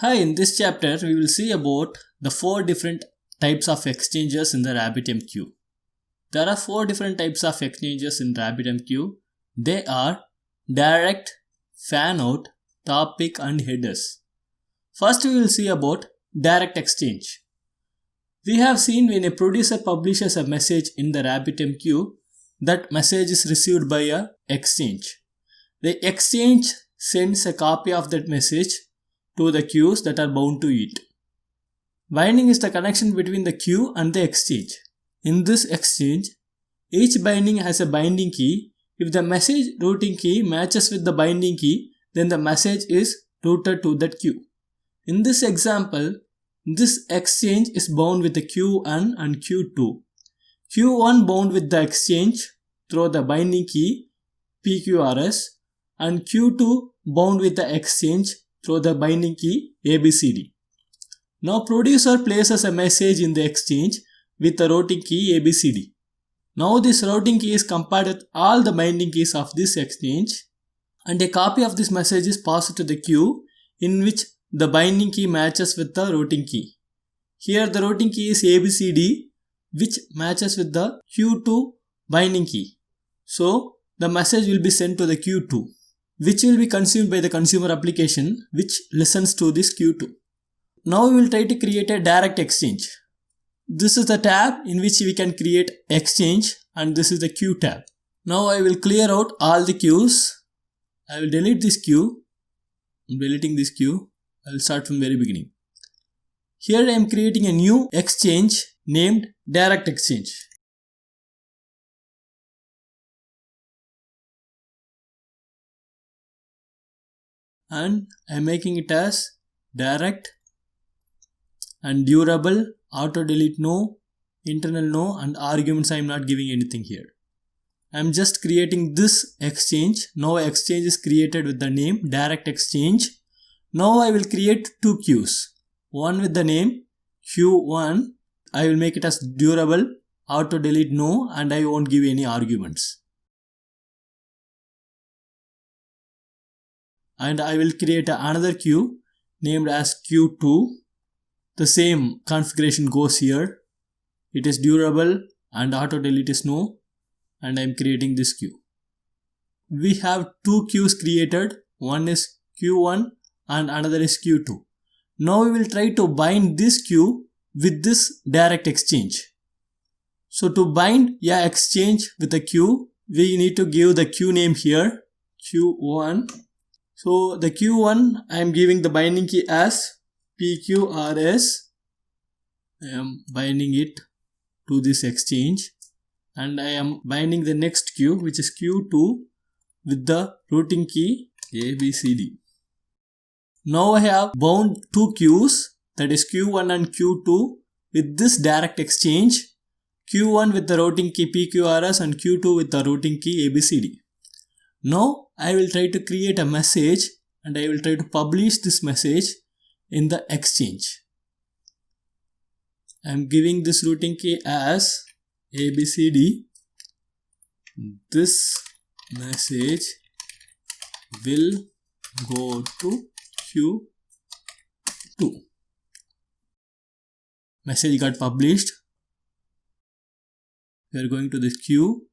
Hi, in this chapter we will see about the 4 different types of exchanges in the RabbitMQ. There are 4 different types of exchanges in RabbitMQ. They are direct, fan-out, topic and headers. First we will see about direct exchange. We have seen when a producer publishes a message in the RabbitMQ, that message is received by a exchange. The exchange sends a copy of that message to the queues that are bound to it. Binding is the connection between the queue and the exchange. In this exchange, each binding has a binding key. If the message routing key matches with the binding key, then the message is routed to that queue. In this example, this exchange is bound with the Q1 and Q2. Q1 bound with the exchange through the binding key PQRS and Q2 bound with the exchange through the binding key ABCD. Now producer places a message in the exchange with the routing key ABCD. Now this routing key is compared with all the binding keys of this exchange, and a copy of this message is passed to the queue in which the binding key matches with the routing key. Here the routing key is ABCD, which matches with the Q2 binding key. So the message will be sent to the Q2, which will be consumed by the consumer application which listens to this Q2. Now we will try to create a direct exchange. This is the tab in which we can create exchange, and this is the queue tab. Now I will clear out all the queues. I will delete this queue. I am deleting this queue. I will start from very beginning. Here I am creating a new exchange named direct exchange. And I am making it as direct and durable, auto delete no, internal no, and arguments I am not giving anything here. I am just creating this exchange. Now exchange is created with the name direct exchange. Now I will create 2 queues. One with the name Q1. I will make it as durable, auto delete no, and I won't give any arguments. And I will create another queue named as Q2. The same configuration goes here. It is durable and auto delete is no, and I am creating this queue. We have 2 queues created. One is Q1 and another is Q2. Now we will try to bind this queue with this direct exchange. So to bind a exchange with a queue, we need to give the queue name here, Q1. So the Q1, I am giving the binding key as PQRS. I am binding it to this exchange, and I am binding the next queue, which is Q2, with the routing key ABCD. Now I have bound 2 queues, that is Q1 and Q2, with this direct exchange. Q1 with the routing key PQRS and Q2 with the routing key ABCD. Now I will try to create a message, and I will try to publish this message in the exchange. I am giving this routing key as ABCD. This message will go to Q2. Message got published. We are going to this queue.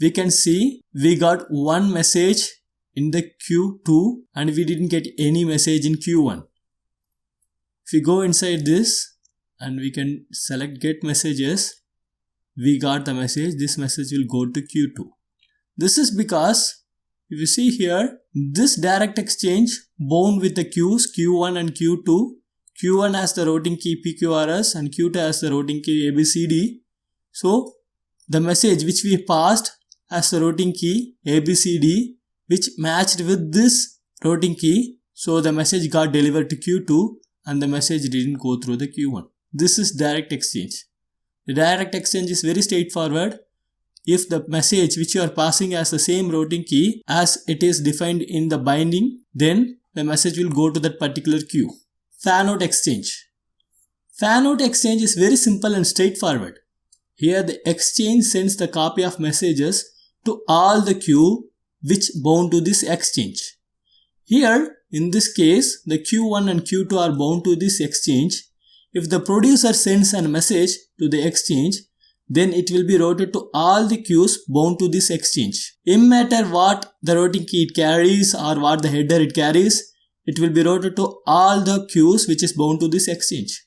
We can see we got one message in the Q2 and we didn't get any message in Q1. If we go inside this and we can select get messages, we got the message. This message will go to Q2. This is because if you see here, this direct exchange bound with the queues Q1 and Q2. Q1 has the routing key PQRS and Q2 has the routing key ABCD. So the message which we passed has the routing key ABCD, which matched with this routing key. So the message got delivered to Q2 and the message didn't go through the Q1. This is direct exchange. The direct exchange is very straightforward. If the message which you are passing has the same routing key as it is defined in the binding, then the message will go to that particular queue. Fan-out exchange. Fan-out exchange is very simple and straightforward. Here the exchange sends the copy of messages to all the queue which bound to this exchange. Here In this case, the Q1 and Q2 are bound to this exchange. If the producer sends a message to the exchange, then it will be routed to all the queues bound to this exchange. No matter what the routing key it carries or what the header it carries, it will be routed to all the queues which is bound to this exchange.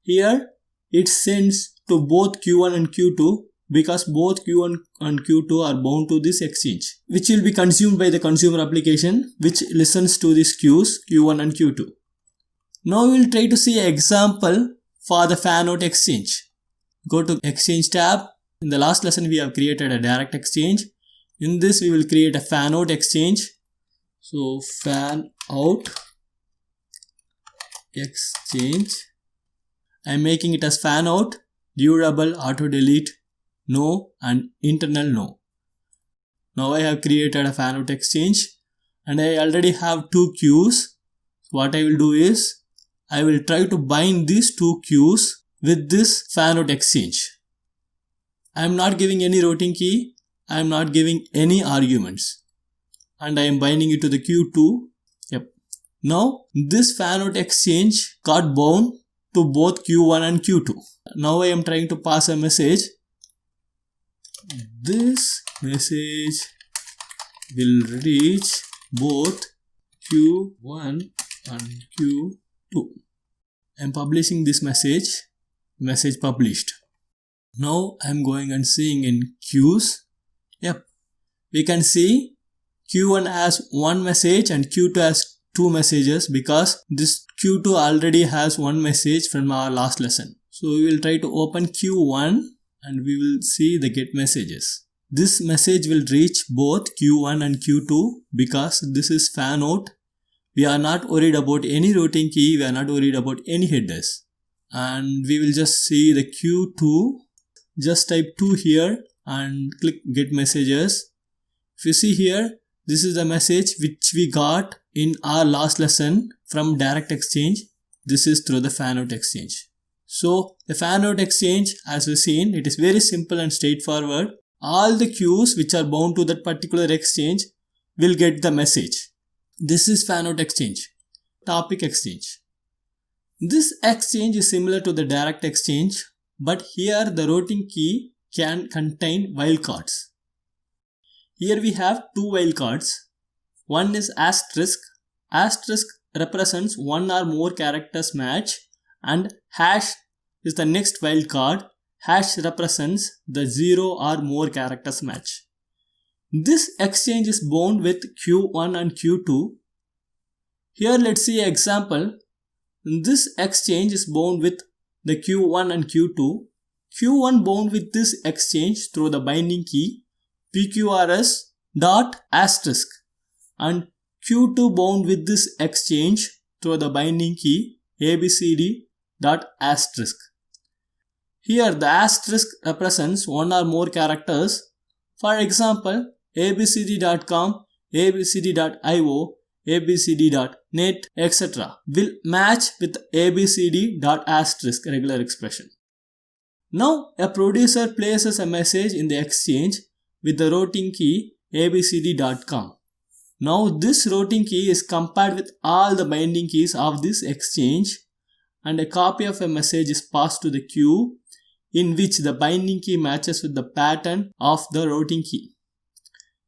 Here, it sends to both Q1 and Q2 because both Q1 and Q2 are bound to this exchange, which will be consumed by the consumer application which listens to these queues Q1 and Q2. Now we will try to see an example for the fan-out exchange. Go to Exchange tab. In the last lesson we have created a direct exchange. In this we will create a fan-out exchange. So fan-out exchange. I am making it as fan-out, durable, auto-delete, no and internal no. Now I have created a fan-out exchange and I already have two queues. What I will do is I will try to bind these two queues with this fan-out exchange. I am not giving any routing key. I am not giving any arguments. And I am binding it to the Q2. Yep. Now this fan-out exchange got bound to both Q1 and Q2. Now I am trying to pass a message. This message will reach both Q1 and Q2. I am publishing this message published. Now I am going and seeing in queues. Yep. We can see Q1 has one message and Q2 has two messages because this Q2 already has one message from our last lesson. So we will try to open Q1 and we will see the get messages. This message will reach both Q1 and Q2 because this is fan out. We are not worried about any routing key. We are not worried about any headers. And we will just see the Q2. Just type 2 here and click get messages. If you see here, this is the message which we got in our last lesson from direct exchange. This is through the fan out exchange. So the fan out exchange, as we've seen, it is very simple and straightforward. All the queues which are bound to that particular exchange will get the message. This is fan out exchange. Topic exchange. This exchange is similar to the direct exchange, but here the routing key can contain wildcards. Here we have two wildcards. One is asterisk. Asterisk represents one or more characters match and hash is the next wildcard. Hash represents the 0 or more characters match. This exchange is bound with Q1 and Q2. Here let's see an example. This exchange is bound with the Q1 and Q2. Q1 bound with this exchange through the binding key PQRS dot asterisk and Q2 bound with this exchange through the binding key ABCD dot asterisk. Here the asterisk represents one or more characters. For example, abcd.com, abcd.io, abcd.net, etc. will match with abcd.asterisk regular expression. Now a producer places a message in the exchange with the routing key abcd.com. Now this routing key is compared with all the binding keys of this exchange and a copy of a message is passed to the queue in which the binding key matches with the pattern of the routing key.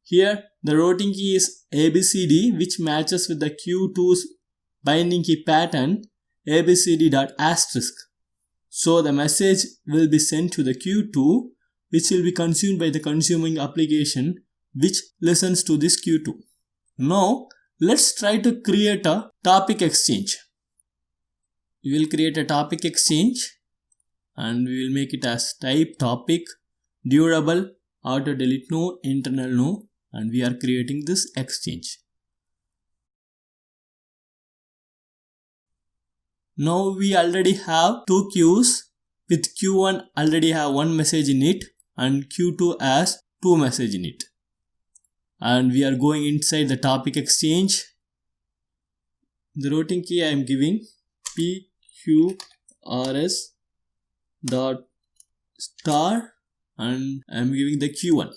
Here the routing key is ABCD which matches with the Q2's binding key pattern abcd.asterisk. So the message will be sent to the Q2 which will be consumed by the consuming application which listens to this Q2. Now let's try to create a topic exchange. We will create a topic exchange and we will make it as type topic, durable, auto delete no, internal no, and we are creating this exchange. Now we already have two queues with Q1 already have one message in it and Q2 has two messages in it. And we are going inside the topic exchange. The routing key I am giving PQRS dot star and I am giving the Q1.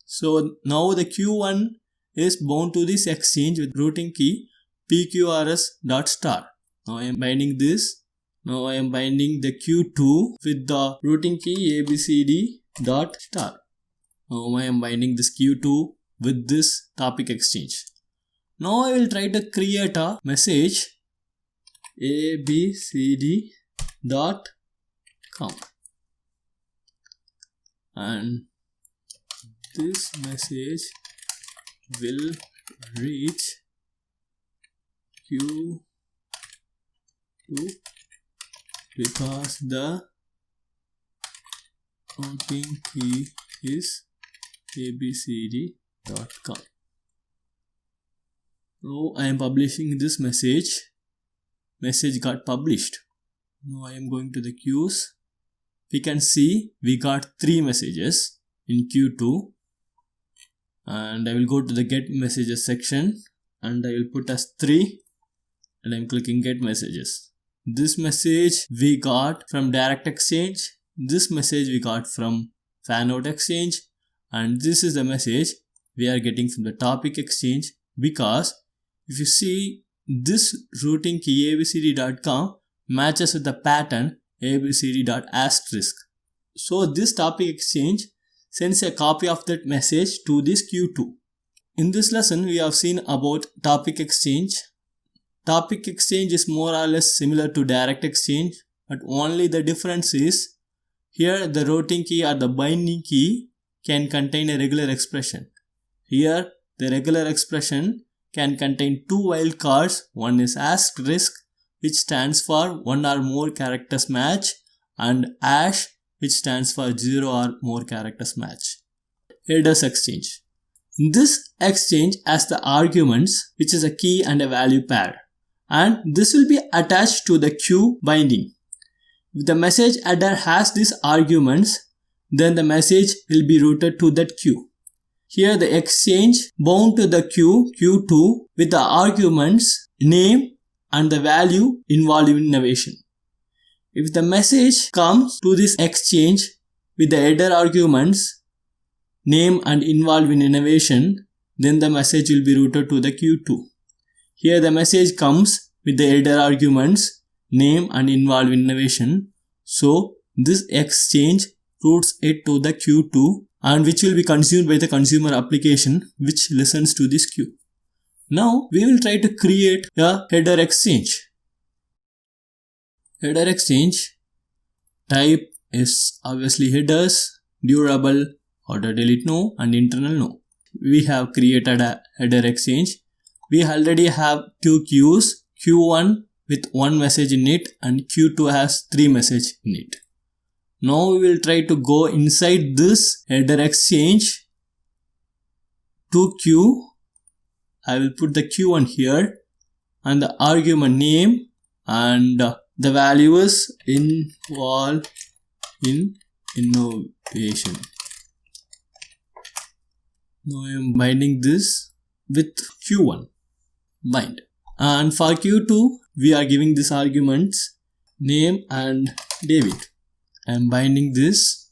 So now the Q1 is bound to this exchange with routing key pqrs.star. Now I am binding this. Now I am binding the q2 with the routing key abcd.star. Now I am binding this q2 with this topic exchange. Now I will try to create a message abcd.com, and this message will reach q2 because the routing key is abcd.com. Now I am publishing this message. Message got published. Now I am going to the queues. We can see we got 3 messages in Q2, and I will go to the get messages section and I will put as 3 and I am clicking get messages. This message we got from direct exchange, this message we got from fanout exchange, and this is the message we are getting from the topic exchange, because if you see, this routing key abcd.com matches with the pattern abcd.asterisk. So this topic exchange sends a copy of that message to this Q2. In this lesson, we have seen about topic exchange. Topic exchange is more or less similar to direct exchange, but only the difference is here the routing key or the binding key can contain a regular expression. Here the regular expression can contain 2 wildcards. One is asterisk, which stands for 1 or more characters match, and hash, which stands for 0 or more characters match. Headers exchange. This exchange has the arguments, which is a key and a value pair, and this will be attached to the queue binding. If the message header has these arguments, then the message will be routed to that queue. Here the exchange bound to the queue Q2 with the arguments name and the value involved in innovation. If the message comes to this exchange with the header arguments name and involved in innovation, then the message will be routed to the Q2. Here the message comes with the header arguments name and involved in innovation, so this exchange routes it to the Q2, and which will be consumed by the consumer application which listens to this queue. Now we will try to create a header exchange. Header exchange type is obviously headers, durable, auto delete no, and internal no. We have created a header exchange. We already have 2 queues, Q1 with 1 message in it and Q2 has 3 messages in it. Now we will try to go inside this header exchange to queue. I will put the Q1 here and the argument name and the value is involved in innovation. Now I am binding this with Q1 bind, and for Q2 we are giving this arguments name and David. I am binding this.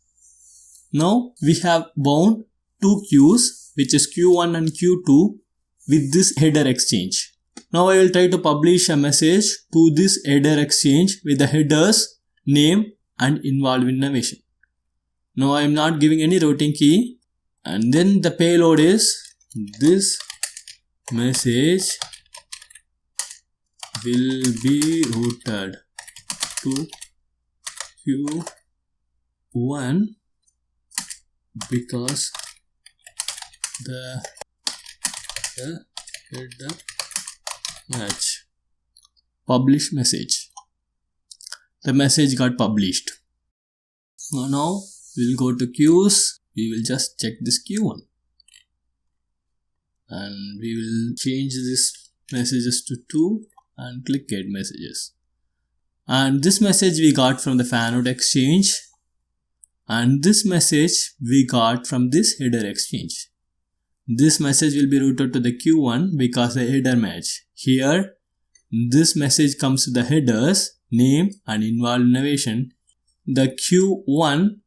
Now we have bound 2 queues, which is Q1 and Q2, with this header exchange. Now I will try to publish a message to this header exchange with the headers name and involved innovation. Now I am not giving any routing key, and then the payload is this message will be routed to Q1 because the header match. Publish message. The message got published. Now we will go to queues. We will just check this Q1 and we will change this messages to 2 and click get messages. And this message we got from the fanout exchange, and this message we got from this header exchange. This message will be routed to the Q1 because the header match. Here this message comes to the headers name and involved innovation. The Q1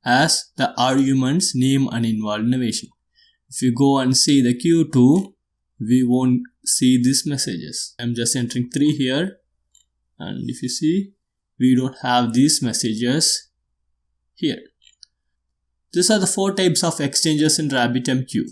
has the arguments name and involved innovation. If you go and see the Q2, we won't see these messages. I'm just entering 3 here, and if you see, we don't have these messages here. These are the 4 types of exchanges in RabbitMQ.